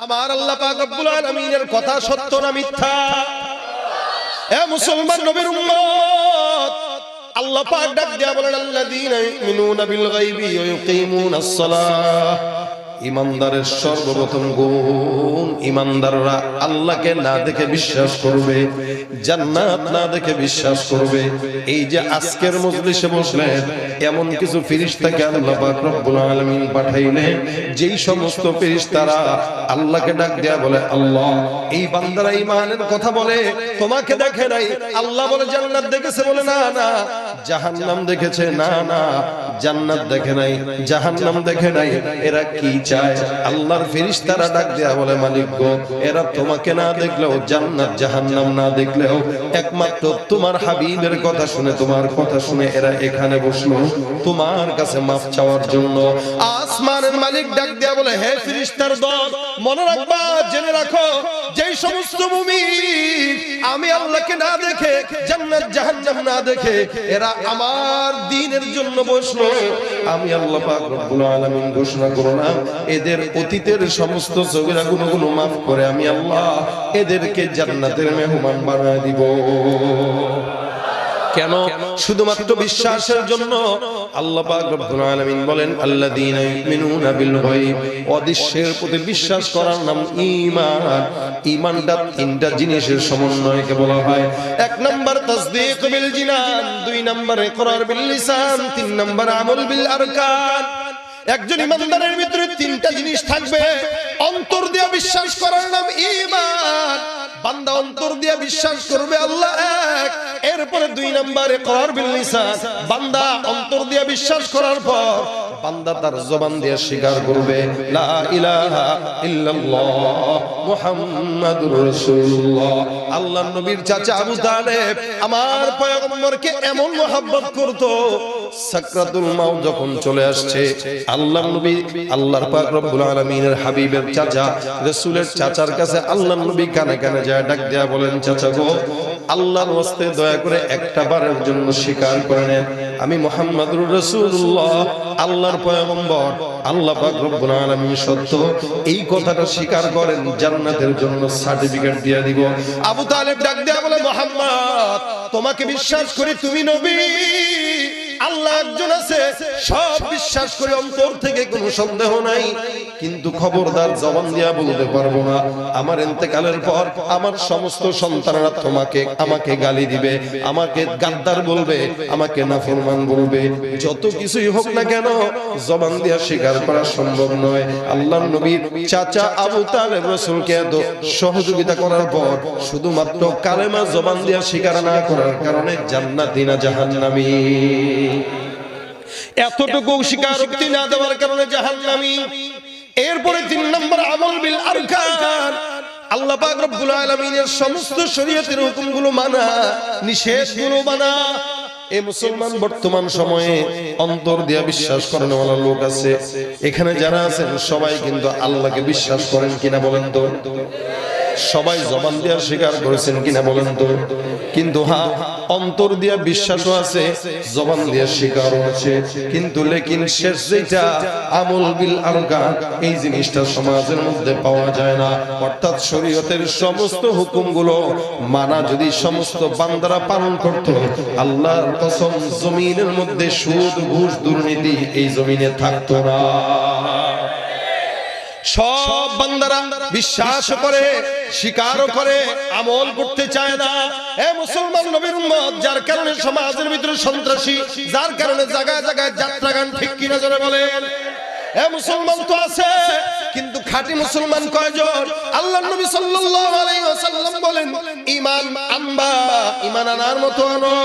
আমার আল্লাহ পাক রব্বুল আলামিনের কথা সত্য না মিথ্যা? এ মুসলমান নবীর উম্মত, আল্লাহ পাক ডাক দিয়া বলেন আল্লাযীনা ইউমিনুনা বিল গায়বি ওয়া ইউকিমুনাস সালাহ। ইমানদারের সর্বপ্রথম গুণ, ইমানদাররা আল্লাহকে না দেখে বিশ্বাস করবে, জান্নাত না দেখে বিশ্বাস করবে। এই যে আজকের মজলিসে বসলেন, এমন কিছু ফেরেশতাকে আল্লাহ পাক রব্বুল আলামিন পাঠাইলেন, যেই সমস্ত ফেরেশতারা আল্লাহকে ডাক দেয়া বলে আল্লাহ। এই বান্দারা ঈমানের কথা বলে, তোমাকে দেখে নাই। আল্লাহ বলে জান্নাত দেখেছে, বলে না না জাহান্নাম দেখেছে, না না জান্নাত দেখে নাই, জাহান্নাম দেখে নাই। এরা কি চায়? আল্লাহর ফেরেশতারা ডাক দেয়া বলে মালিক গো, এরা তোমাকে না দেখলেও, জান্নাত জাহান্নাম না দেখলেও, একমাত্র তোমার হাবিবের কথা শুনে, তোমার কথা শুনে এরা এখানে বসলো তোমার কাছে মাফ চাওয়ার জন্য। আসমানের মালিক ডাক দেয়া বলে হে ফেরেশতার দল, মনে রাখবা, জেনে রাখো, যেই সমস্ত মুমিন আমি আল্লাহকে না দেখে, জান্নাত জাহান্নাম না দেখে এরা আমার দ্বীনের জন্য বসলো, আমি আল্লাহ পাক রব্বুল আলামিন ঘোষণা করলাম এদের অতীতের সমস্ত সগীরা গুনাহগুলো মাফ করে আমি আল্লাহ এদেরকে জান্নাতের মেহমান বানায় দিব। কেন? শুধুমাত্র বিশ্বাসের জন্য। আল্লাহ পাক রব্বুল আলামিন বলেন আল্লাযীনা ইউমিনুনা বিল গায়ব, অদৃশ্যের প্রতি বিশ্বাস করার নাম ঈমান। ঈমানটা তিনটা জিনিসের সমন্বয়কে বলা হয়। এক নাম্বার তাসদীক বিল জিনান, দুই নাম্বার ইকরার বিল লিসান, তিন নাম্বার আমল বিল আরকান। একজন ইমানদারের ভিতরে তিনটা জিনিস থাকবে। অন্তর দিয়ে বিশ্বাস করার নাম ঈমান। বান্দা অন্তর দিয়ে বিশ্বাস করবে আল্লাহ এক, এরপরে দুই নম্বরে ইকরার বিল লিসান। বান্দা অন্তর দিয়ে বিশ্বাস করার পর বান্দা তার জবান দিয়ে স্বীকার করবে লা ইলাহা ইল্লাল্লাহ মুহাম্মাদুর রাসূলুল্লাহ। আল্লাহর নবীর চাচা আবু তালেব আমার পয়গম্বরকে এমন মহব্বত করত, সাকরাতুল মাউত যখন চলে আসছে, আল্লাহর নবী, আল্লাহর পাক রব্বুল আলামিনের হাবিবের চাচা, রাসূলের চাচার কাছে আল্লাহর নবী কানে কানে যায় ডাক দেয়া বলেন, চাচা গো, আল্লাহর ওয়াস্তে দয়া করে একটা বারের জন্য স্বীকার করে নেন আমি মুহাম্মাদুর রাসূলুল্লাহ, আল্লাহর পয়গম্বর, আল্লাহ পাক রব্বুল আলামিন সত্য। এই কথাটা স্বীকার করেন, জান্নাতের জন্য সার্টিফিকেট দিয়ে দিব। আবু তালেব ডাক দেয়া বলে, মুহাম্মদ, তোমাকে বিশ্বাস করি, তুমি নবী, আল্লাহ একজন আছে, সব বিশ্বাস করে অন্তর থেকে কোনো সন্দেহ নাই, কিন্তু খবরদার জবান দিয়া বলতে পারবো না আমার ইন্তেকালের পর আমার সমস্ত সন্তানরা তোমাকে, আমাকে গালি দিবে, আমাকে গাদ্দার বলবে, আমাকে নাফরমান বলবে, যত কিছুই হোক না কেন জবান দিয়া স্বীকার করা সম্ভব নয়। আল্লাহর নবীর চাচা আবু তালেব রাসূলকে এত সহযোগিতা করার পর শুধুমাত্র কালেমা জবান দিয়া স্বীকার না করার কারণে জান্নাতি না জাহান্নামী, এতটুকু স্বীকারোক্তি না দেওয়ার কারণে জাহান্নামী। এরপরে তিন নম্বর আমল বিল আরকান, আল্লাহ পাক রব্বুল আলামিনের সমস্ত শরীয়তের হুকুমগুলো মানা, নিষেধগুলো মানা। এই মুসলমান বর্তমান সময়ে অন্তর দিয়ে বিশ্বাস করেন ওয়ালা লোক আছে, এখানে যারা আছেন সবাই কিন্তু আল্লাহকে বিশ্বাস করেন কিনা বলেন তো? সবাই জবান দিয়ে স্বীকার করেছেন কিনা বলেন তো? কিন্তু হ্যাঁ, অন্তর দিয়ে বিশ্বাসও আছে, জবান দিয়ে স্বীকারও আছে, কিন্তু লেকিন শেষ যেটা আমল বিল আরকান, এই জিনিসটা সমাজের মধ্যে পাওয়া যায় না। অর্থাৎ শরীয়তের সমস্ত হুকুমগুলো মানা যদি সমস্ত বান্দারা পালন করত, আল্লাহর কসম জমিনের মধ্যে সুদ ঘুষ দুর্নীতি এই জমিনে থাকতো না। সব বান্দারা বিশ্বাস করে, স্বীকারও করে, আমল করতে চায় না। এ মুসলমান নবীর উম্মত, যার কারণে সমাজের ভিতরে সন্ত্রাসী, যার কারণে জায়গায় জায়গায় যাত্রাগান, ঠিক কিনা জোরে বলেন? এ মুসলমান তো আছে, কিন্তু খাঁটি মুসলমান কয়জন? আল্লাহর নবী সাল্লাল্লাহু আলাইহি ওয়াসাল্লাম বলেন, ঈমান আনবা, ঈমান আনার মতো আনো।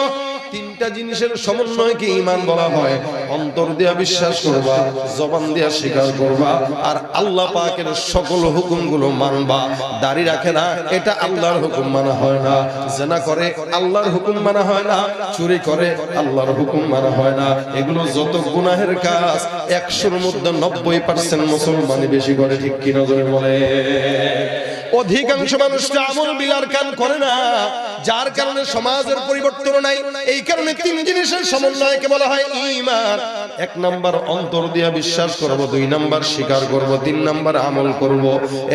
তিনটা জিনিসের সমন্বয়কে ঈমান বলা হয়। অন্তর দিয়া বিশ্বাস করবা, জবান দিয়া স্বীকার করবা, আর আল্লাহ পাকের সকল হুকুমগুলো মানবা। দাড়ি রাখে না, এটা আল্লাহর হুকুম মানা হয় না। জিনা করে, আল্লাহর হুকুম মানা হয় না। চুরি করে, আল্লাহর হুকুম মানা হয় না। এগুলো যত গুনাহের কাজ, 100-র মধ্যে 90% মুসলমানই বেশি করে, ঠিক কি না বলে? অধিকাংশ মানুষ আমল বিলার কান করে না, যার কারণে সমাজের পরিবর্তন নাই। এই কারণে তিন জিনিসের সমন্বয়কে বলা হয় ঈমান। এক নাম্বার অন্তর দিয়ে বিশ্বাস করব, দুই নাম্বার স্বীকার করব, তিন নাম্বার আমল করব।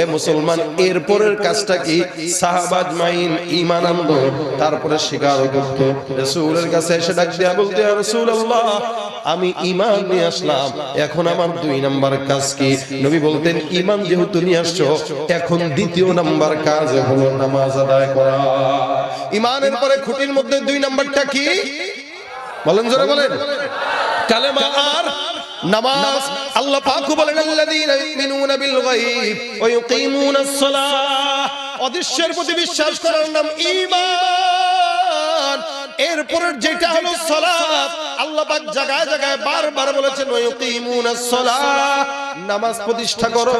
এ মুসলমান, এর পরের কাজটা কি? সাহাবা আজমাইন ঈমান আনলো, তারপরে স্বীকার করত। রাসূলের কাছে এসে ডাক দিয়া বলতে, ইয়া রাসূলুল্লাহ, আমি ঈমান নিয়ে আসলাম, এখন আমার দুই নাম্বার কাজ কি? নবী বলতেন, ঈমান যেহেতু নিয়ে আসছো, এখন দ্বিতীয় নাম্বার কাজ হলো নামাজ আদায় করা। ঈমানের পরে খুঁটির মধ্যে দুই নাম্বারটা কি? বলেন, জোরে বলেন। কালেমা আর নামাজ। আল্লাহ পাক বলেন, আল্লাযীনা ইউমিনুনা বিল গায়ব ওয়া ইউকিমুনাস সালাহ। অদৃশ্যের প্রতি বিশ্বাস করার নাম ঈমান। এরপরের যেটা হলো সালাত, আল্লাহ পাক জায়গায় জায়গায় বারবার বলেছেন, ওয়া ইউকিমুনাস সালাহ, নামাজ প্রতিষ্ঠা করো।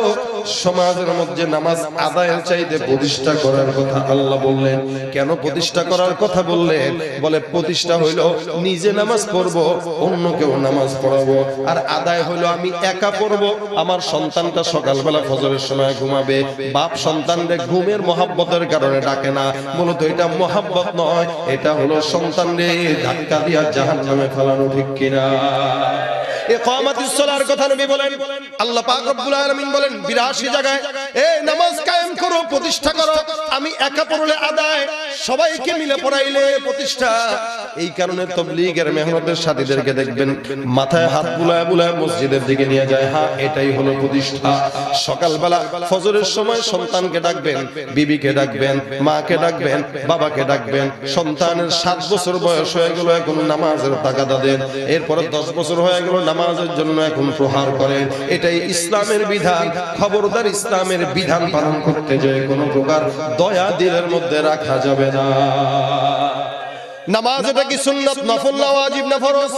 সমাজের মধ্যে নামাজ আদায়ের চাইতে প্রতিষ্ঠা করার কথা আল্লাহ বললেন। কেন প্রতিষ্ঠা করার কথা বললেন? বলে প্রতিষ্ঠা হইলো নিজে নামাজ পড়বো, অন্যকেও নামাজ পড়াবো। আর আদায় হইলো আমি একা পড়বো, আমার সন্তানটা সকালবেলা ফজরের সময় ঘুমাবে। বাপ সন্তানকে ঘুমের মহাব্বতের কারণে ডাকে না, মূলত এটা মহাব্বত নয়, এটা হলো সন্তানকে ধাক্কা দিয়া জাহান্নামে ফেলানো, ঠিক কিনা? ইকামাতুস সালার কথা নবী বলেন, আল্লাহ পাক রব্বুল আলামিন বলেন 82 জায়গায়, এই নামাজ কায়েম করো, প্রতিষ্ঠা করো। আমি একা পড়লে আদায়, সবাইকে মিলে পড়াইলে প্রতিষ্ঠা। এই কারণে তাবলীগের মেহনতের সাথীদেরকে দেখবেন মাথায় হাত বুলায় বুলায় মসজিদের দিকে নিয়ে যায়। হ্যাঁ, এটাই হলো প্রতিষ্ঠা। সকালবেলা ফজরের সময় সন্তানকে ডাকবেন, বিবিকে ডাকবেন, মাকে ডাকবেন, বাবাকে ডাকবেন। সন্তানের 7 বছর বয়স হয়ে গেল, এখন নামাজের তাগাদা দেন। এরপরে 10 বছর হয়ে গেল, নামাজের জন্য এখন প্রহার করেন। এটাই ইসলামের বিধান। খবরদার, ইসলামের বিধান পালন করতে যায় কোনো প্রকার দয়া দিলের মধ্যে রাখা যাবে না। নামাজ এটা কি সুন্নাত, নফল না ওয়াজিব না ফরজ?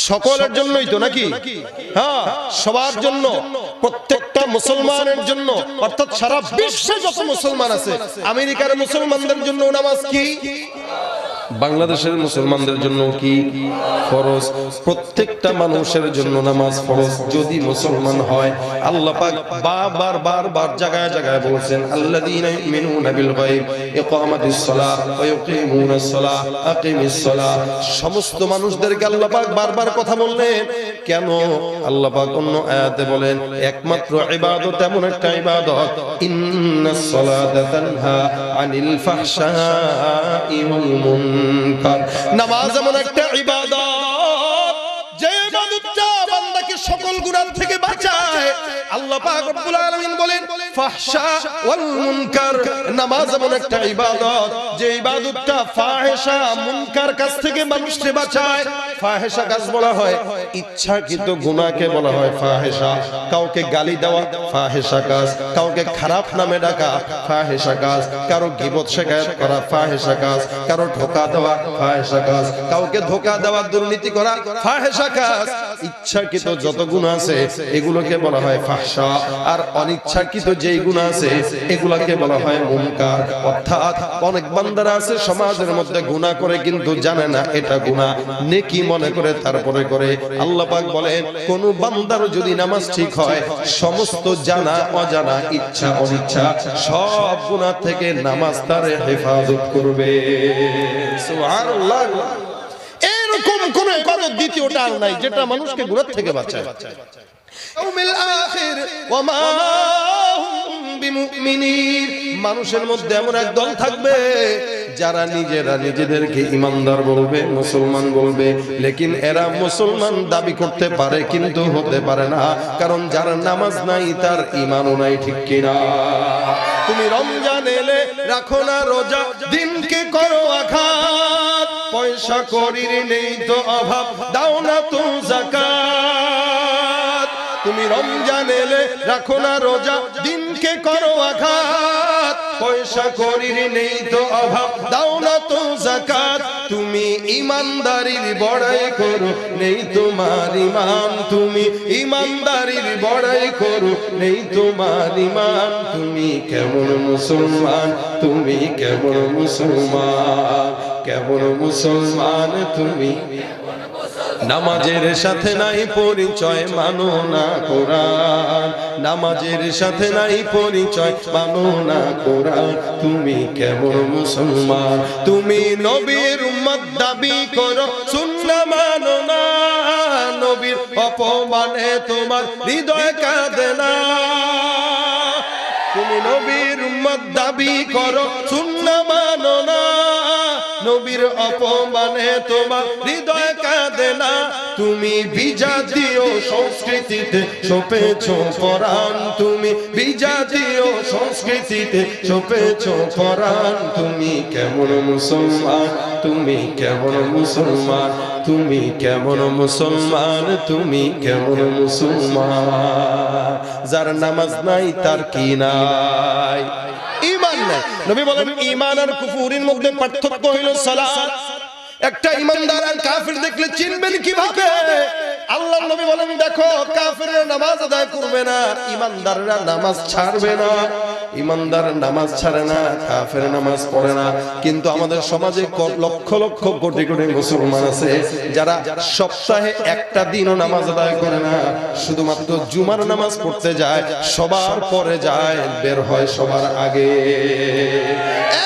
সকলের জন্যই তো নাকি? হ্যাঁ, সবার জন্য, প্রত্যেকটা মুসলমানের জন্য, অর্থাৎ সারা বিশ্বে যত মুসলমান আছে, আমেরিকার মুসলমানদের জন্য নামাজ কি? বাংলাদেশের মুসলমানদের জন্য কি? ফরজ। প্রত্যেকটা মানুষের জন্য নামাজ ফরজ যদি মুসলমান হয়। আল্লাহ পাক বারবার জায়গায় জায়গায় বলেছেন, আল্লাযীনা ইউমিনুনা বিল গায়ব ইকামাতিস সালাহ ওয়া ইউকিমুনাস সালাহ আকিমিস সালাহ। সমস্ত মানুষদেরকে আল্লাহ পাক বারবার কথা বললেন। কেন? আল্লাহ পাক অন্য আয়াতে বলেন, একমাত্র ইবাদত এমন একটা ইবাদত, ইন্নাস সালাতা তানহা আনিল ফাহশাই ওয়াল মুনকার। নামাজ এমন একটা ইবাদত, যে ইবাদতটা বান্দাকে সকল গুনাহ থেকে বাঁচায়। আল্লাহ পাক রব্বুল আলামিন বলেন, ফাহশা ওয়াল মুনকার। নামাজ এমন একটা ইবাদত, যে ইবাদতটা ফাহিশা মুনকার কাজ থেকে মানুষকে বাঁচায়। ফাহিশা কাজ বলা হয় ইচ্ছাকৃত গুনাহকে বলা হয় ফাহিশা। কাউকে গালি দেওয়া ফাহিশা কাজ, কাউকে খারাপ নামে ডাকা ফাহিশা কাজ, কারো গীবত শিকায়ত করা ফাহিশা কাজ, কারো ধোঁকা দেওয়া ফাহিশা কাজ, কাউকে ধোঁকা দেওয়া, দুর্নীতি করা ফাহিশা কাজ। ইচ্ছাকৃত যত গুনাহ আছে এগুলোকে বলা হয় ফাহশা, আর অনিচ্ছাকৃত যেই গুনাহ আছে এগুলোকে বলা হয় মুনকার। অর্থাৎ অনেক বান্দারা আছে সমাজের মধ্যে গুনাহ করে কিন্তু জানে না এটা গুনাহ, নেকি মনে করে তারপরে করে। আল্লাহ পাক বলেন, কোন বান্দার যদি নামাজ ঠিক হয়, সমস্ত জানা অজানা ইচ্ছা অনিচ্ছা সব গুনাহ থেকে নামাজ তারে হেফাজত করবে। সুবহানাল্লাহ। এরকম কোন ইবাদত দ্বিতীয়টা আর নাই যেটা মানুষকে গুনাহ থেকে বাঁচায়। ইয়াউমিল আখির ওয়া মা হুম বিমুমিনিন। মানুষের মধ্যে এমন এক দল থাকবে যারা নিজেরা নিজেদেরকে ঈমানদার বলবে, মুসলমান বলবে, লেকিন এরা মুসলমান দাবি করতে পারে কিন্তু হতে পারে না, কারণ যার নামাজ নাই তার ঈমানও নাই, ঠিক কিনা? তুমি রমজান এলে রাখো না রোজা, দিনকে করো আঘাত, পয়সা করির নেই তো অভাব, দাও না তো যাকাত। তুমি রমজান এলে রাখো না রোজা, দিনকে করো আঘাত, পয়সা করির নেই তো অভাব, দাও না তো যাকাত। তুমি ইমানদারির বড়াই করো, নেই তোমার ঈমান, তুমি ইমানদারির বড়াই করো, নেই তোমার ঈমান। তুমি কেমন মুসলমান, তুমি কেমন মুসলমান, কেমন মুসলমান তুমি। নামাজের সাথে নাই পরিচয় মানো না কোরআন, নামাজের সাথে নাই পরিচয় মানো না কোরআন। তুমি কেমন মুসলমান, তুমি নবীর উম্মত দাবি করো, সুন্নাহ মানো না, নবীর অপমানে তোমার হৃদয় কাঁদে না। তুমি নবীর উম্মত দাবি করো, সুন্নাহ মানো না, নবীর অপমানে তোমার হৃদয় কাঁদে না। তুমি বিজাতীয় সংস্কৃতিতে সপেছো পরাণ, তুমি বিজাতীয় সংস্কৃতিতে সপেছো পরাণ। তুমি কেমন মুসলমান, তুমি কেমন মুসলমান, তুমি কেমন মুসলমান, তুমি কেমন মুসলমান। যার নামাজ নাই তার কি নাই? ঈমান নাই। নবী বলেন ঈমান আর কুফরের মধ্যে পার্থক্য হলো সালাত। একটা ঈমানদার আর কাফির দেখলে চিনবেন কিভাবে? আল্লাহর নবী বলেন দেখো, কাফিররা নামাজ আদায় করবে না, ঈমানদাররা নামাজ ছাড়বে না। ঈমানদার নামাজ ছাড়ে না, কাফের নামাজ পড়ে না। কিন্তু আমাদের সমাজে লক্ষ লক্ষ কোটি কোটি মুসলমান আছে যারা সপ্তাহে একটা দিনও নামাজ আদায় করে না, শুধুমাত্র জুমার নামাজ পড়তে যায়, সবার পরে যায়, বের হয় সবার আগে।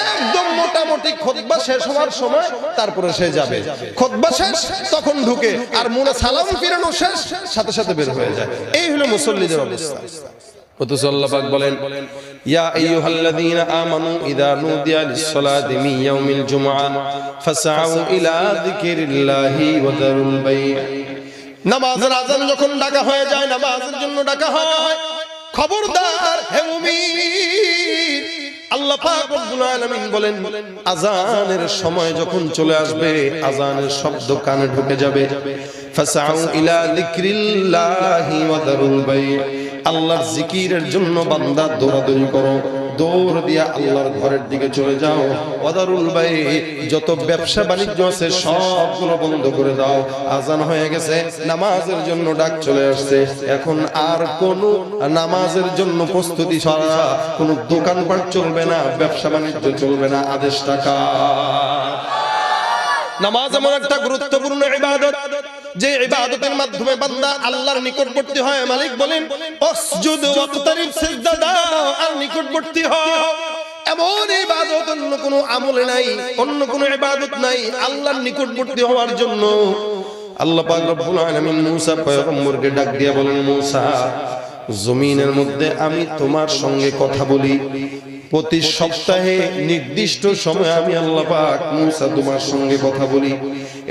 একদম মোটামুটি খুতবা শেষ হওয়ার সময় তারপরে সে যাবে, খুতবা শেষ তখন ঢুকে, আর মুনা সালাম ফিরানো শেষ সাথে সাথে বের হয়ে যায়। এই হলো মুসল্লিদের অবস্থা। অথচ আল্লাহ পাক বলেন ইয়া আইয়ুহাল্লাযীনা আমানু ইযা নুদিয়া লিস-সালাতি মিন ইয়াউমিল জুমআহ ফাসআউ ইলা যিকরিল্লাহি ওয়া দারুল বাই'। নামাজের আযান যখন ডাকা হয়ে যায়, নামাজের জন্য ডাকা হয়, খবরদার হে মুমিন, আল্লাহ পাক রব্বুল আলামিন বলেন আযানের সময় যখন চলে আসবে, আযানের শব্দ কানে ঢুকে যাবে, ফাসআউ ইলা যিকরিল্লাহি ওয়া দারুল বাই'। আল্লাহর জিকিরের জন্য বান্দা দৌড়াদৌড়ি করো, দৌড় দিয়া আল্লাহর ঘরের দিকে চলে যাও। ওয়াদারুল বাই', যত ব্যবসা বাণিজ্য আছে সবগুলো বন্ধ করে দাও। আজান হয়ে গেছে, নামাজের জন্য ডাক চলে আসছে, এখন আর কোনো নামাজের জন্য প্রস্তুতি ছাড়া কোনো দোকানপাট চলবে না, ব্যবসা বাণিজ্য চলবে না। আদেশ টাকা। নামাজ এমন একটা গুরুত্বপূর্ণ ইবাদত যে ইবাদতের মাধ্যমে বান্দা আল্লাহর নিকটবর্তী হয়। মালিক বলেন আসজুদ ওয়াক্তারিব, সিজদা দাও আর নিকটবর্তী হও। এমন ইবাদত অন্য কোনো আমলে নাই, অন্য কোনো ইবাদত নাই আল্লাহর নিকটবর্তী হওয়ার জন্য। আল্লাহ পাক রব্বুল আলামিন মুসা পয়গম্বরকে ডাক দিয়ে বলেন, মুসা, জমিনের মধ্যে আমি তোমার সঙ্গে কথা বলি, প্রতি সপ্তাহে নির্দিষ্ট সময় আমি আল্লাহ পাক মুসা তোমার সঙ্গে কথা বলি।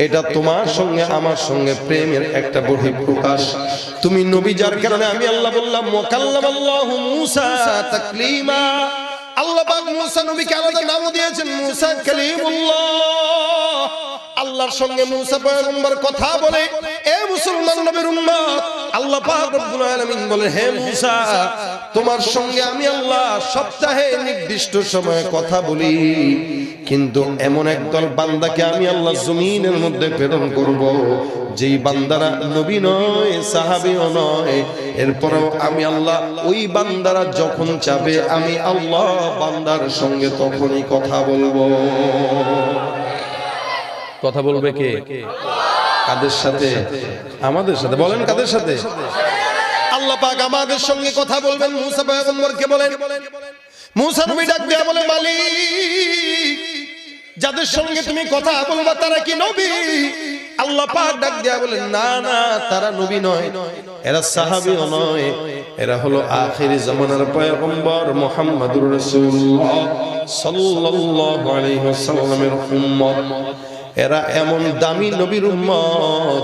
এটা তোমার সঙ্গে আমার সঙ্গে প্রেমের একটা বহিঃপ্রকাশ। তুমি নবী, যার কারণে আমি আল্লাহ বললাম ওয়াকাল্লামাল্লাহু মুসা তাকলিমা। আল্লাহ পাক মুসা নবীকে আলাদা নাম দিয়েছেন, মুসা কালিমুল্লাহ। আল্লাহর সঙ্গে মুসা পয়গম্বর কথা বলে। এ মুসলমান নবীর উম্মত, আল্লাহ পাক রব্বুল আলামিন বলে হে মুসা, তোমার সঙ্গে আমি আল্লাহ সপ্তাহে নির্দিষ্ট সময়ে কথা বলি, কিন্তু এমন একদল বান্দাকে আমি আল্লাহ জমিনের মধ্যে প্রেরণ করব, যেই বান্দারা নবী নয়, সাহাবীও নয়, এরপরেও আমি আল্লাহ ওই বান্দারা যখন চাবে আমি আল্লাহ বান্দার সঙ্গে তখনই কথা বলবো। কথা বলবে কে? কাদের সাথে? আমাদের সাথে। বলেন কাদের সাথে? আল্লাহ পাক আমাদের সঙ্গে কথা বলবেন। মুসা পয়গম্বরকে বলেন, মুসা নবী ডাক দিয়ে বলে, মালিক, যাদের সঙ্গে তুমি কথা বলবা তারা কি নবী? আল্লাহ পাক ডাক দিয়া বলেন, না না, তারা নবী নয়, এরা সাহাবীও নয়, এরা হলো আখিরি জামানার পয়গম্বর মুহাম্মদুর রাসূলুল্লাহ সাল্লাল্লাহু আলাইহি ওয়াসাল্লামের উম্মত। এরা এমন দামি নবীর উম্মত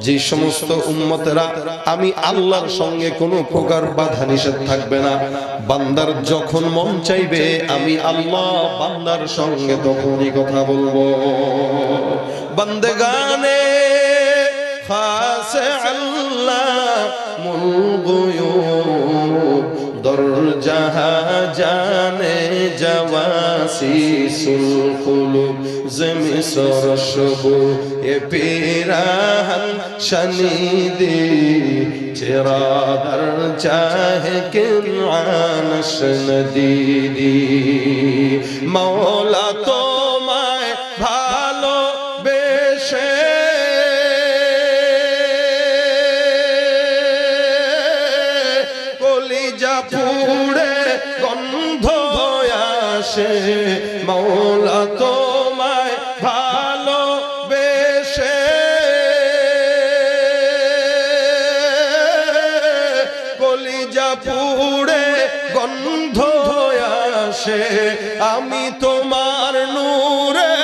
যে সমস্ত উম্মতেরা আমি আল্লাহর সঙ্গে কোনো প্রকার বাধা নিষেধ থাকবে না। বান্দার যখন মন চাইবে আমি আল্লাহ বান্দার সঙ্গে তখনই কথা বলবো। বান্দেগানে খাসে আল্লাহ মুলগুয়ুব দরজাহা জানে জওয়াসিসুল কুলুব জমিসর শবু এ পিরাহান শনিদি চিরাদার চাহে কিনানশ নদীদি। মওলা তোমায় ভালো বেশে পুড়ে গন্ধ আসে মওলা তোমায় ভালোবেসে কলিজা পুড়ে গন্ধ আসে আমি তোমার নূরে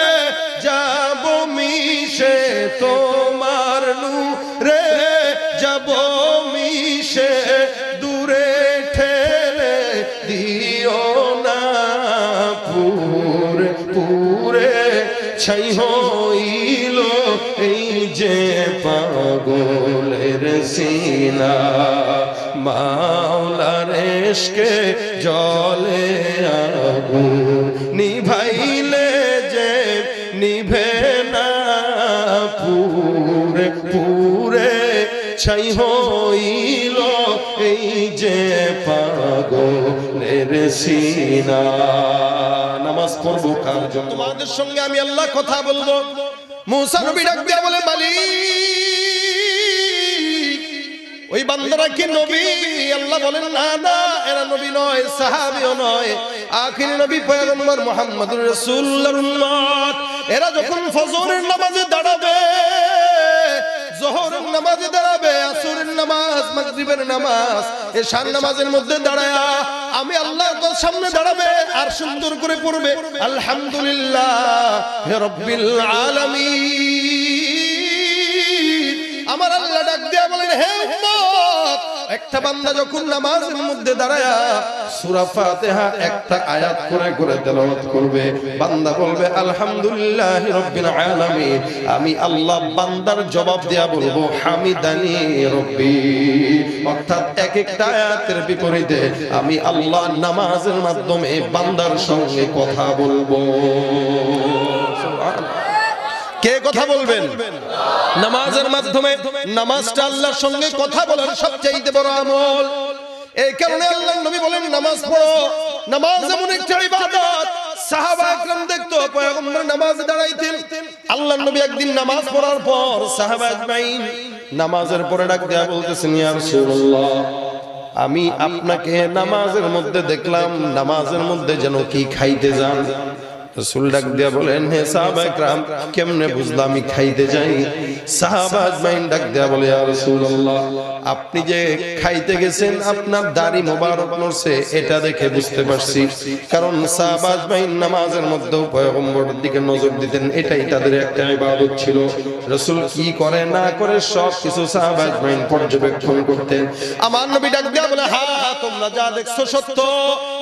যাব মিশে তোমার নূরে যাব মিশে দূরে ঠেলে দিও না পুরে পুরে ছাই হইল এই যে পাগলের সিনা মাওলার ইশকে জলে আগুন নিভাইলে যে নিভে না পুরে পুরে ছাই হইল এই যে পাগলের সিনা নামাজ পড়বো কার জন্য তোমাদের সঙ্গে আমি আল্লাহ কথা বলবো মুসা নবী ডাক দিয়ে বলে মালিক ওই বান্দারা কি নবী আল্লাহ বলেন না না এরা নবী নয় সাহাবীও নয় আখিরি নবী পয়গম্বর মুহাম্মদুর রাসূলুল্লাহর উম্মত এরা যখন ফজরের নামাজে দাঁড়াবে যোহরের নামাজে দাঁড়াবে আসরের নামাজ মাগরিবের নামাজ এশার নামাজের মধ্যে দাঁড়ায়া আমি আল্লাহর সামনে দাঁড়াবে আর সুন্দর করে পড়বে আলহামদুলিল্লাহ রাব্বিল আলামিন আমার আল্লাহ ডাক দিয়া বলেন হে উম্মত একটা বান্দা যখন নামাজের মধ্যে দাঁড়ায়া সূরা ফাতিহা একটা আয়াত করে করে তেলাওয়াত করবে বান্দা বলবে আলহামদুলিল্লাহি রাব্বিল আলামিন আমি আল্লাহ বান্দার জবাব দেয়া বলবো হামিদানি রাব্বি অর্থাৎ এক একটা আয়াতের বিপরীতে আমি আল্লাহ নামাজের মাধ্যমে বান্দার সঙ্গে কথা বলবো সুবহানাল্লাহ কে কথা বলবেন নামাজের মাধ্যমে নামাজটা আল্লাহর সঙ্গে কথা বলার সবচেয়ে বড় আমল এই কারণে আল্লাহর নবী বলেন নামাজ পড়ো নামাজ এমন একটা ইবাদত সাহাবা একরাম দেখতো পয়গম্বর নামাজে দাঁড়াইতেন আল্লাহর নবী একদিন নামাজ পড়ার পর সাহাবা আজমাইন নামাজের পরে ডাক দেয়া বলতেছেন ইয়া রাসূলুল্লাহ আমি আপনাকে নামাজের মধ্যে দেখলাম নামাজের মধ্যে যেন কি খাইতে যান রাসূল ডাক দিয়া বলেন হে সাহাবা একরাম কেমনে বুঝলাম আমি খাইতে যাই সাহাবা আজমাইন ডাক দিয়া বলে ইয়া রাসূলুল্লাহ আপনি যে খাইতে গেছেন আপনার দাড়ি মোবারক নড়ছে এটা দেখে বুঝতে পারছি কারণ সাহাবা আজমাইন নামাজের মধ্যে পয়গম্বরের দিকে নজর দিতেন এটাই তাদের একটা ইবাদত ছিল রাসূল কি করে না করে সব কিছু সাহাবা আজমাইন পর্যবেক্ষণ করতেন আমার নবী ডাক দিয়া বলে হ্যাঁ তোমরা যা দেখছো সত্য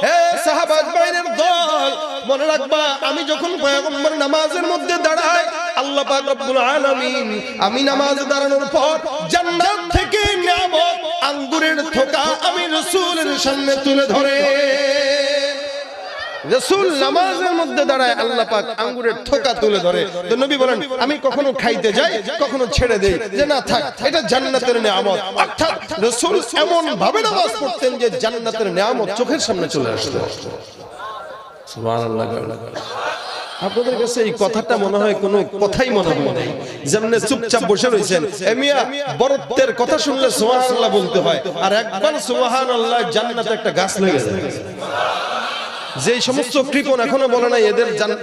হে সাহাবা আজমাইনের দল মনে রাখবা আমি যখন পয়গম্বর নামাজের মধ্যে দাঁড়াই আল্লাহ পাক রব্বুল আলামিন আমি নামাজে দাঁড়ানোর পর জান্নাত থেকে নিয়ামত আঙ্গুরের থোকা আমি রাসূলের সামনে তুলে ধরে রাসূল নামাজের মধ্যে দাঁড়ায় আল্লাহ পাক আঙ্গুরের থোকা তুলে ধরে তো নবী বলেন আমি কখনো খাইতে যাই কখনো ছেড়ে দেই যে না থাক এটা জান্নাতের নিয়ামত অর্থাৎ রাসূল এমন ভাবে নামাজ পড়তেন যে জান্নাতের নিয়ামত চোখের সামনে চলে আসতো সুবহানাল্লাহ আপনাদের কাছে এই কথাটা মনে হয় কোনো কথাই মনে হয় না যেমন চুপচাপ বসে রয়েছেন এ মিয়া বরত্বের কথা শুনলে সুবহানাল্লাহ বলতে হয় আর একবার সুবহানাল্লাহ জান্নাতে একটা গাছ লেগে যায় যে সমস্ত কৃপণ এখনো বলে নাই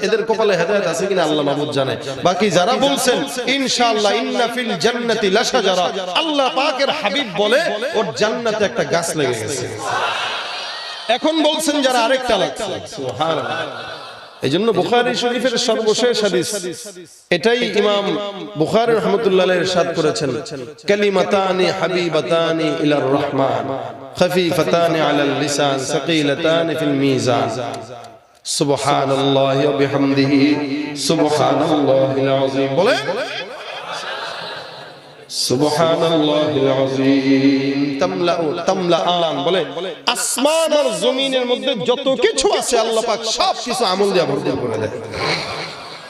এদের কপালে হেদায়েত আছে কিনা আল্লাহ মাবুদ জানে বাকি যারা বলছেন ইনশাআল্লাহ ইন্না ফিল জান্নাতি লাশাজারা আল্লাহ পাকের হাবিব বলে ওর জান্নাতে একটা গাছ লেগে গেছে এখন বলছেন যারা আরেকটা লাগছে সুবহানাল্লাহ এইজন্য বুখারী শরীফের সর্বশেষ হাদিস এটাই ইমাম বুখারী রাহমাতুল্লাহ আলাইহি ইরশাদ করেছেন কালিমাতানি হাবিবাতানি ইলার রহমান খফীফাতানি আলাল লিসান সাকিলাতানি ফিল মিজান সুবহানাল্লাহি ওয়া বিহামদিহি সুবহানাল্লাহিল আযীম বলে সুবহানাল্লাহিল আযীম তামলাআন বলে আসমান আর জমিনের মধ্যে যত কিছু আছে আল্লাহ পাক সব কিছু আমল দিয়ে ভরপুর করে দেয়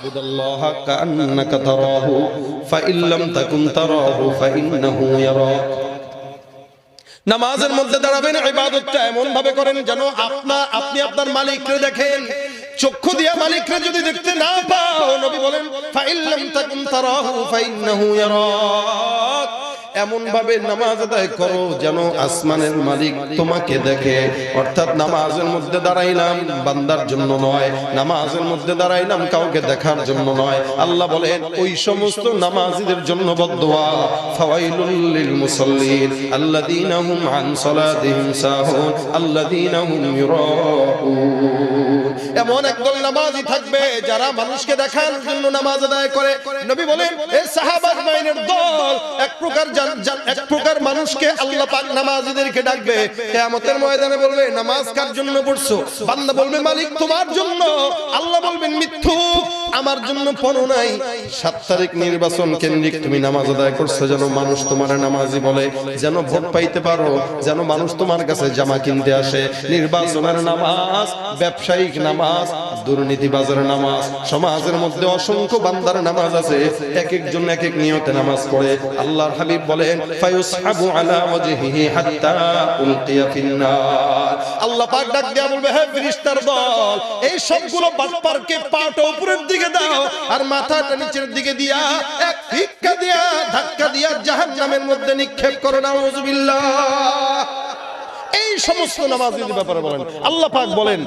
বুদাল্লাহ কান্নাকা তারাহু ফাইন লাম তাকুন তারাহু ফাইন্নাহু ইয়ারাক নামাজের মধ্যে দাঁড়াবেন ইবাদতটা এমন ভাবে করেন যেন আপনি আপনার মালিককে দেখেন চক্ষু দিয়া মালিককে যদি দেখতে না পাও নবী বলেন ফাইন লাম তাকুন তারাহু ফাইন্নাহু ইয়ারাক এমন ভাবে নামাজ আদায় করো যেন আসমানের মালিক তোমাকে দেখে। অর্থাৎ নামাজের মধ্যে দাঁড়াইলাম বান্দার জন্য নয়, নামাজের মধ্যে দাঁড়াইলাম কাউকে দেখার জন্য নয়। আল্লাহ বলেন ওই সমস্ত নামাজীদের জন্য বদদুয়া, ফাওয়াইলুল লিল মুসাল্লিন আল্লাযীনা হুম আন সালাতিহিম সাহুন আল্লাযীনা হুম ইউরাউন। এমন একদল নামাজি থাকবে যারা মানুষকে দেখার জন্য নামাজ আদায় করে। নবী বলেন এই সাহাবা আজমাইনের দল এক প্রকার মানুষকে আল্লাহ পাক নামাজীদেরকে ডাকবে, কিয়ামতের ময়দানে বলবে নামাজ কার জন্য পড়ছো? বান্দা বলবে মালিক তোমার জন্য। আল্লাহ বলবেন মিথ্যুক, আমার জন্য পড়ো নাই। 7 তারিখ নির্বাচন কেন্দ্রিক তুমি নামাজ আদায় করছো যেন মানুষ তোমার নামাজি বলে, যেন ভোট পাইতে পারো, যেন মানুষ তোমার কাছে জামা কিনতে আসে। নির্বাচনের নামাজ, ব্যবসায়িক নামাজ, দুর্নীতিবাজের নামাজ, সমাজের মধ্যে অসংখ্য বান্দার নামাজ আছে, এক একজন এক এক নিয়তে নামাজ পড়ে। আল্লাহর হাবিব বলেন ফায়ুসহাবু আলা ওয়াজহিহি হাত্তা উলকিয়া ফিন্নার। আল্লাহ পাক ডাক দিয়া বলবে হে ফেরেশতার দল, এই সবগুলো বাটপারকে পাটা উপরের দিকে দাও আর মাথাটা নিচের দিকে দিয়া এক ফিক্কা দিয়া ধাক্কা দিয়া জাহান্নামের মধ্যে নিক্ষেপ করো। নাউযুবিল্লাহ। এই সমস্ত নামাজীদের ব্যাপারে বলেন আল্লাহ পাক বলেন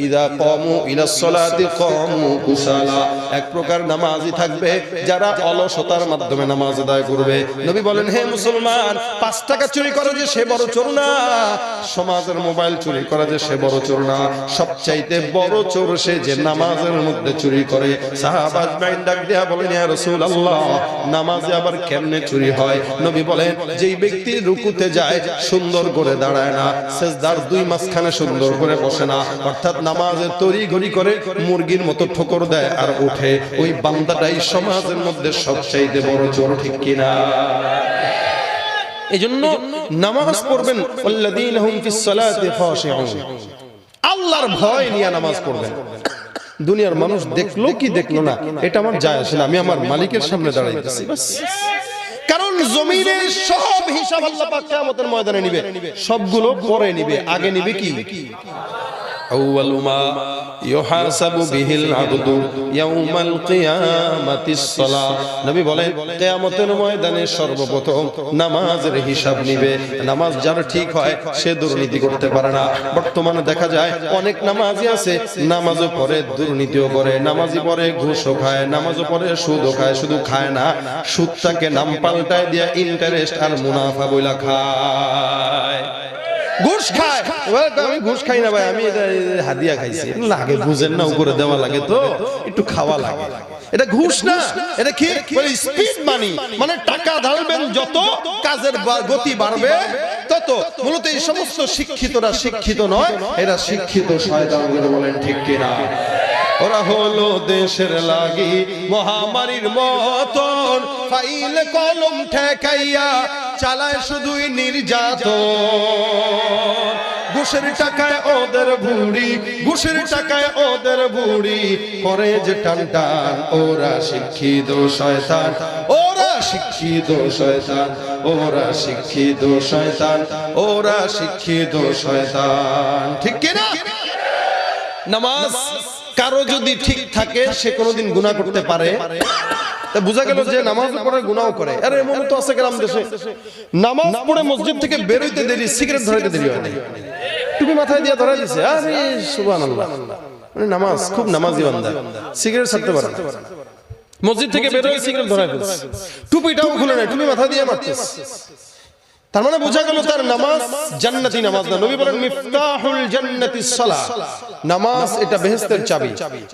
ইযা কামু ইলাস সালাতি কামু কুসালা। এক প্রকার নামাজি থাকবে যারা অলসতার মাধ্যমে নামাজ আদায় করবে। নবী বলেন হে মুসলমান, 5 টাকা চুরি করে যে সে বড় চোর না, সমাজের মোবাইল চুরি করে যে সে বড় চোর না, সবচাইতে বড় চোর সে যে নামাজের মধ্যে চুরি করে। সাহাবা আজমাইন ডাক দিয়া বলেন ইয়া রাসূলুল্লাহ, নামাজে আবার কেমনে চুরি হয়? নবী বলেন যেই ব্যক্তি রুকুতে যায় সুন্দর করে দাঁড়ায় না, সেজদার 2 মাঝখানে সুন্দর করে বসে না, অর্থাৎ নামাজে তড়িঘড়ি করে মুরগির মতো ঠোকর দেয় আর ওঠে, ওই বান্দাটাই সমাজের মধ্যে সবচাইতে বড় চোর। ঠিক কিনা? এজন্য নামাজ পড়বেন আল্লাযীনা হুম ফিস সালাতি খাশিউন, আল্লাহর ভয় নিয়ে নামাজ পড়বেন। দুনিয়ার মানুষ দেখলো কি দেখলো না এটা আমার যায় আসে না, আমি আমার মালিকের সামনে দাঁড়াইতেছি বাস। কারণ জমিনের সব হিসাব আল্লাহ পাক কিয়ামতের ময়দানে নিবে, সবগুলো পরে নিবে, আগে নিবে কি? আউয়ালু মা ইউহাসাবু বিহিল আবদু ইয়াউমাল কিয়ামাতিস সালাহ। নবী বলেন কিয়ামতের ময়দানে সর্বপ্রথম নামাজের হিসাব নিবে। নামাজ যার ঠিক হয় সে দুর্নীতি করতে পারে না। বর্তমানে দেখা যায় অনেক নামাজি আছে নামাজও পড়ে দুর্নীতিও করে, নামাজি পড়ে ঘুষও খায়, নামাজও পড়ে সুদও খায়, শুধু খায় না সুদটাকে নাম পাল্টায় দিয়া ইন্টারেস্ট আর মুনাফা বইলা খায়। ঘুষ খায়, আমি ঘুষ খাই না ভাই, আমি হাদিয়া খাইছি। লাগে বুঝেন না, উপরে দেওয়া লাগে তো একটু খাওয়া লাগে। এটা ঘুষ না, এটা কি স্পিড মানি, মানে টাকা ঢালবেন যত কাজের গতি বাড়বে তত। মূলত এই সমস্ত শিক্ষিতরা শিক্ষিত নয়, এরা শিক্ষিত শয়তান। বলেন ঠিক কিনা? ওরা হলো দেশের লাগি মহামারীর মতন, ফাইল কলম ঠেকাইয়া চালায় শুধুই নির্যাতন। ঘুষের টাকায় ওদের বুড়ি, ঘুষের টাকায় ওদের বুড়ি করে যে টান টান। ওরা শিক্ষিত শয়তান, ওরা শিক্ষিত শয়তান, ওরা শিক্ষিত শয়তান, ওরা শিক্ষিত শয়তান। ঠিক কিনা? নামাজ কারো যদি ঠিক থাকে সে কোনোদিন গুনাহ করতে পারে? বুঝা গেল যে নামাজ পড়ে গুনাহ করে। আরে এমন তো আছে গ্রাম দেশে নামাজ পড়ে মসজিদ থেকে বের হইতে দেরি, সিগারেট ধরাইতে দেরি হয় না, টুপি মাথায় দিয়ে ধরাই দিছে। আরে সুবহানাল্লাহ, মানে নামাজ খুব নামাজি বান্দা, সিগারেট ছাড়তে পারে না, মসজিদ থেকে বের হয়ে সিগারেট ধরাই ফেলছে, টুপিটাও খুলে নাই, টুপি মাথা দিয়ে মারতেছে। তার মানে বোঝা গেল তার নামাজ জান্নাতি নামাজ না। নবী বলেন মিফতাহুল জান্নাতিস সালাহ, নামাজ এটা বেহেশতের চাবি।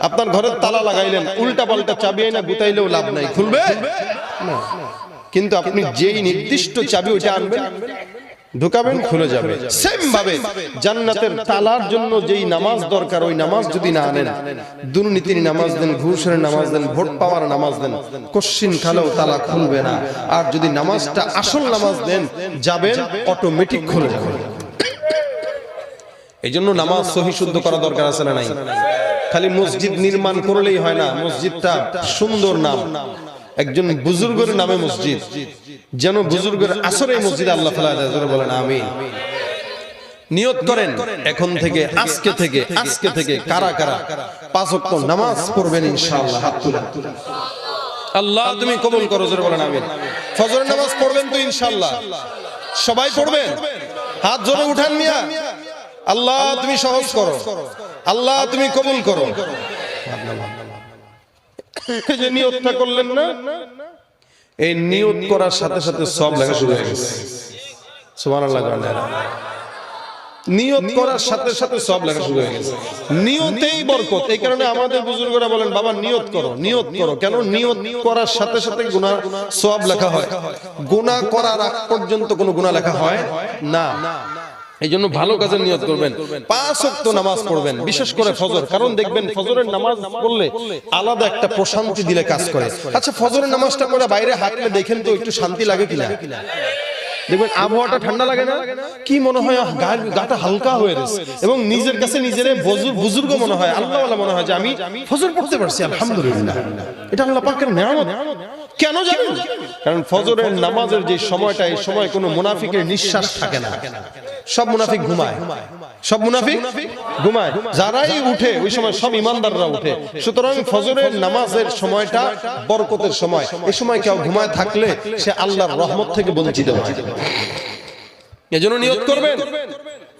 আপনার ঘরের তালা লাগাইলেন, উল্টা পাল্টা চাবি না গুতাইলেও লাভ নাই, খুলবে না। কিন্তু আপনি যেই নির্দিষ্ট চাবি ওইটা আনবেন, ঢুকাবেন, খুলে যাবে। সেম ভাবে জান্নাতের তালার জন্য যেই নামাজ দরকার ওই নামাজ যদি না আনেন, দুর্নীতির নামাজ দেন, ঘুষের নামাজ দেন, ভোট পাওয়ার নামাজ দেন, কোশ্চিন খালেও তালা খুলবে না। আর যদি নামাজটা আসল নামাজ দেন, যাবেন অটোমেটিক খুলে যাবে। এই জন্য নামাজ সহি শুদ্ধ করা দরকার আছে না নাই? খালি মসজিদ নির্মাণ করলেই হয় না, মসজিদটা সুন্দর নাম, একজন বুজুর্গের নামে মসজিদ, যেন বুজুর্গের আসরে মসজিদে আল্লাহ তাআলা বলেন আমিন। নিয়ত করেন এখন থেকে, আজকে থেকে কারা কারা 5 ওয়াক্ত নামাজ পড়বেন ইনশাআল্লাহ। হাত তুলেন। আল্লাহ তুমি কবুল করো, জোরে বলেন আমিন। ফজরের নামাজ পড়বেন তো ইনশাআল্লাহ? সবাই পড়বেন? হাত জোরে উঠান মিয়া। আল্লাহ তুমি সহজ করো, আল্লাহ তুমি কবুল করো। যে নিয়তটা করলেন না, এই নিয়ত করার সাথে সাথে সব লেখা শুরু হয়ে গেছে। সুবহানাল্লাহ। নিয়ত করার সাথে সাথে সব লেখা শুরু হয়ে গেছে। নিয়তেই বরকত। এই কারণে আমাদের বুজুর্গরা বলেন, বাবা নিয়ত করো, নিয়ত করো। কেন? নিয়ত করার সাথে সাথে গুনাহ সওয়াব লেখা হয়। গুনাহ করার আগ পর্যন্ত কোনো গুনাহ লেখা হয় না। এই জন্য ভালো কাজের নিয়ত করবেন। 5 ওয়াক্ত নামাজ পড়বেন, বিশেষ করে ফজর। কারণ দেখবেন ফজরের নামাজ পড়লে আলাদা একটা প্রশান্তি দিলে কাজ করে। আচ্ছা, ফজরের নামাজটা পড়ে বাইরে হাঁটলে দেখেন তো একটু শান্তি লাগে কিনা? দেখবেন আবহাওয়াটা ঠান্ডা লাগে না? কি মনে হয় গাটা হালকা হয়ে গেছে এবং নিজের কাছে নিজেরে বুজুর্গ মনে হয়, আল্লাহওয়ালা মনে হয় যে আমি ফজর পড়তে পারছি, আলহামদুলিল্লাহ। এটা আল্লাহ পাকের নিয়ামত। কেন জানেন? কারণ ফজরের নামাজের যে সময়টা, এই সময় কোনো মুনাফিকের নিঃশ্বাস থাকে না। সব মুনাফিক ঘুমায়, সব মুনাফিক ঘুমায়। যারাই উঠে ওই সময় সব ইমানদাররা উঠে। সুতরাং ফজরের নামাজের সময়টা বরকতের সময়। এই সময় কেউ ঘুমায় থাকলে সে আল্লাহর রহমত থেকে বঞ্চিত হয়। এজন্য নিয়ত করবেন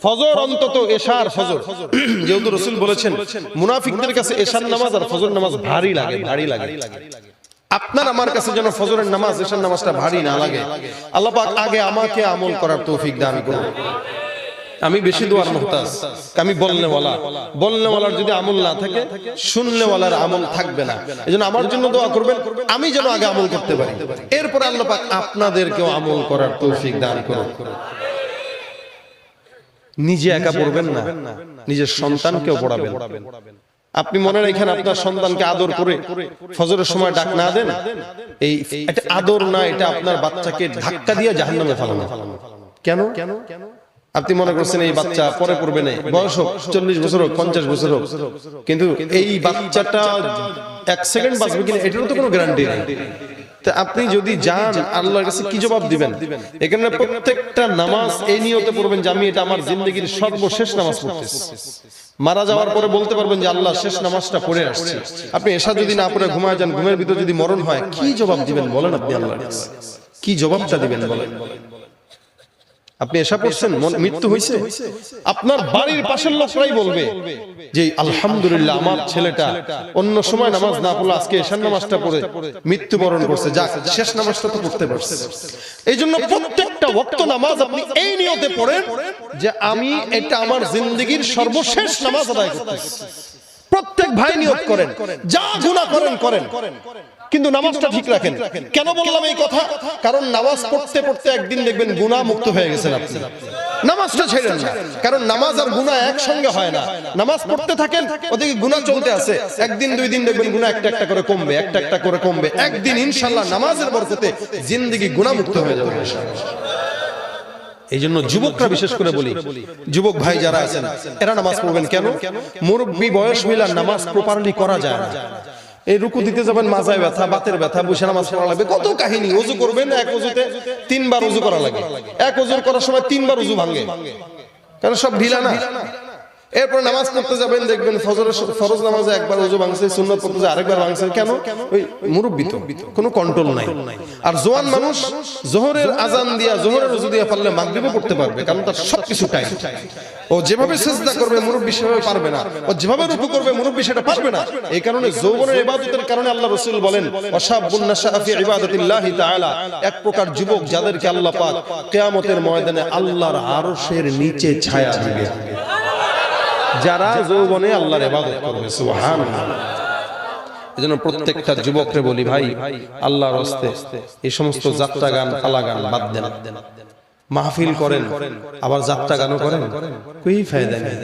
ফজর, অন্তত এশার ফজর। যেহেতু রাসূল বলেছেন মুনাফিকদের কাছে এশার নামাজ আর ফজর নামাজ ভারী লাগে, ভারী লাগে। আপনার আমার কাছে যেন ফজরের নামাজ এশার নামাজটা ভারী না লাগে। আল্লাহ পাক আগে আমাকে আমল করার তৌফিক দান করুন। আমি বেশি দোয়ার মুহতাজ, আমি বলনেওয়ালার যদি আমল না থাকে, শুননেওয়ালার আমল থাকবে না। এজন্য আমার জন্য দোয়া করবেন, আমি যেন আগে আমল করতে পারি। এরপর আল্লাহ পাক আপনাদেরকেও আমল করার তৌফিক দান করুন। নিজে একা পড়বেন না, নিজের সন্তানকেও পড়াবেন। আপনি মনে রাখেন, আপনার সন্তানকে আদর করে ফজরের সময় ডাক না দেন, এই এটা আদর না, এটা আপনার বাচ্চাকে ধাক্কা দিয়ে জাহান্নামে ফেলানো। কেন? আপনি মনে করছেন এই বাচ্চা পরে পড়বে না, বয়স হোক 40 বছর হোক 50 বছর হোক, কিন্তু এই বাচ্চাটা 1 সেকেন্ড বাঁচবে কিনা এটারও তো কোনো গ্যারান্টি নেই। তা আপনি যদি যান, আল্লাহর কাছে কি জবাব দিবেন? এখানে প্রত্যেকটা নামাজ এই নিয়তে পড়বেন যে আমি এটা আমার জিন্দেগির সর্বশেষ নামাজ পড়তেছি। মারা যাওয়ার পরে বলতে পারবেন যে আল্লাহ শেষ নামাজটা পড়ে আসছি। আপনি এশা যদি না পড়ে ঘুমায় যান, ঘুমের ভিতর যদি মরণ হয়, কি জবাব দিবেন বলেন? আপনি আল্লাহর কাছে কি জবাবটা দিবেন বলেন? আপনি এশা পড়ছেন, মৃত্যু হয়েছে, আপনার বাড়ির পাশের লোকরাই বলবে যে আলহামদুলিল্লাহ আমার ছেলেটা অন্য সময় নামাজ না পড়লে আজকে এশার নামাজটা পড়ে মৃত্যুবরণ করছে, যাক শেষ নামাজটা তো পড়তে পারছে। এই জন্য প্রত্যেকটা ওয়াক্ত নামাজ আপনি এই নিয়তে পড়েন যে আমি এটা আমার জিন্দেগির সর্বশেষ নামাজ আদায় করতেছি। প্রত্যেক ভাই নিয়ত করেন, যা গুনাহ করেন কিন্তু নামাজটা ঠিক রাখেন। কেন বললাম এই কথা? কারণ নামাজ পড়তে পড়তে একদিন দেখবেন গুনাহ মুক্ত হয়ে গেছেন আপনি। নামাজটা ছেড়েন না, কারণ নামাজ আর গুনাহ একসঙ্গে হয় না। নামাজ পড়তে থাকেন, ওদিকে গুনাহ চলতে আছে। একদিন 2 দিন দেখবেন গুনাহ একটা একটা করে কমবে, একটা একটা করে কমবে। একদিন ইনশাআল্লাহ নামাজের বরকতে জিন্দেগি গুনাহ মুক্ত হয়ে যাবে ইনশাআল্লাহ। এই জন্য যুবকরা বিশেষ করে বলি, যুবক ভাই যারা আছেন এরা নামাজ পড়বেন। কেন? মুরব্বি বয়স হইলে নামাজ প্রপারলি করা যায় না। এই রুকু দিতে যাবেন, মাজায় ব্যথা, বাতের ব্যথা, বসে নামাজ পড়া লাগবে, কত কাহিনী। ওযু করবেন, এক ওযুতে 3 বার ওযু করা লাগে। এক ওযু করার সময় 3 বার ওযু ভাঙে, কারণ সব ঢিলা না। এরপর নামাজ পড়তে যাবেন, দেখবেন ফরজ নামাজে একবার ওযু ভাঙছে, সুন্নাত পড়তে যায় আরেকবার ভাঙছে। কেন? ওই মুরব্বি তো, কোনো কন্ট্রোল নাই। আর জোয়ান মানুষ যোহরের আজান দিয়া, যোহরের ওযু দিয়া পারলে মাগরিবে পড়তে পারবে, কারণ তার সবকিছু টাইম। ও যেভাবে সিজদা করবে মুরব্বি সেভাবে পারবে না, ও যেভাবে রুকু করবে মুরব্বি সেটা পারবে না। এই কারণে যৌবনের ইবাদতের কারণে আল্লাহ রাসূল বলেন ওয়াশাবুন নাশা ফি ইবাদাতিল্লাহি তাআলা, এক প্রকার যুবক যাদেরকে আল্লাহ পাক কিয়ামতের ময়দানে আল্লাহর আরশের নিচে ছায়া দিবে, যারা যৌবনে আল্লাহর ইবাদত করবে। সুবহানাল্লাহ। এজন্য প্রত্যেকটা যুবককে বলি, ভাই আল্লাহর রাস্তে এই সমস্ত যাত্রা গান, ফালা গান বাদ দেন। মাহফিল করেন আবার যাত্রা গানও করেন, কোনো ফায়দা নেই।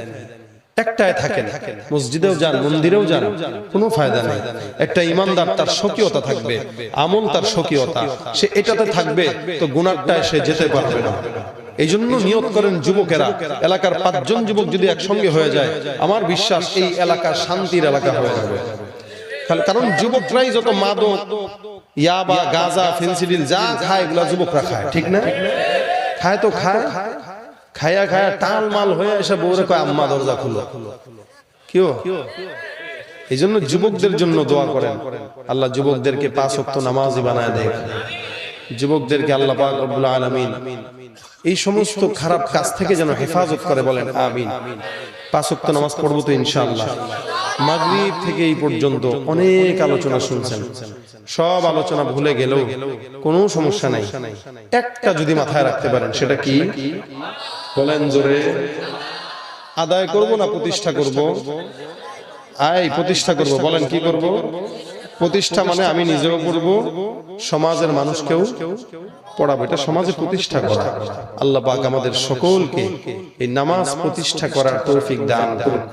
একটাই থাকেন, মসজিদেও যান, মন্দিরেও যান, কোনো ফায়দা নেই। একটা ইমানদার তার স্বকীয়তা থাকবে, আমল তার স্বকীয়তা, সে এটাতে থাকবে, তো গুনাহটায় সে যেতে পারবে না। এই জন্য নিয়ত করেন যুবকেরা, এলাকার 5 জন যুবক যদি একসঙ্গে হয়ে যায়, আমার বিশ্বাস এই এলাকা শান্তির এলাকা হয়ে যাবে। কারণ যুবকরাই যত মাদক, ইয়াবা, গাঁজা, ফেন্সিডিল যা খায় এগুলা যুবকরা খায়, ঠিক না? খায় তো খায়া টাল মাল হয়ে এসে বউরে কয় আম্মা দরজা খুলো। এই জন্য যুবকদের জন্য দোয়া করেন, আল্লাহ যুবকদেরকে 5 ওয়াক্ত নামাজি বানায় দেয়, যুবকদেরকে আল্লাহ পাক রব্বুল আলামিন এই সমস্ত খারাপ কাজ থেকে যেন হেফাজত করে, বলেন আমিন। 5 ওয়াক্ত নামাজ পড়বো তো ইনশাআল্লাহ। মাগরিব থেকে এই পর্যন্ত অনেক আলোচনা শুনছেন, সব আলোচনা ভুলে গেলেও কোনো সমস্যা নাই, একটা যদি মাথায় রাখতে পারেন, সেটা কি বলেন জোরে? আদায় করব না প্রতিষ্ঠা করব? প্রতিষ্ঠা করব। বলেন কি করব? প্রতিষ্ঠা মানে আমি নিজেও পড়ব, সমাজের মানুষকেও পড়াবো, এটা সমাজে প্রতিষ্ঠা করা। আল্লাহ পাক আমাদের সকলকে এই নামাজ প্রতিষ্ঠা করার তৌফিক দান করুন।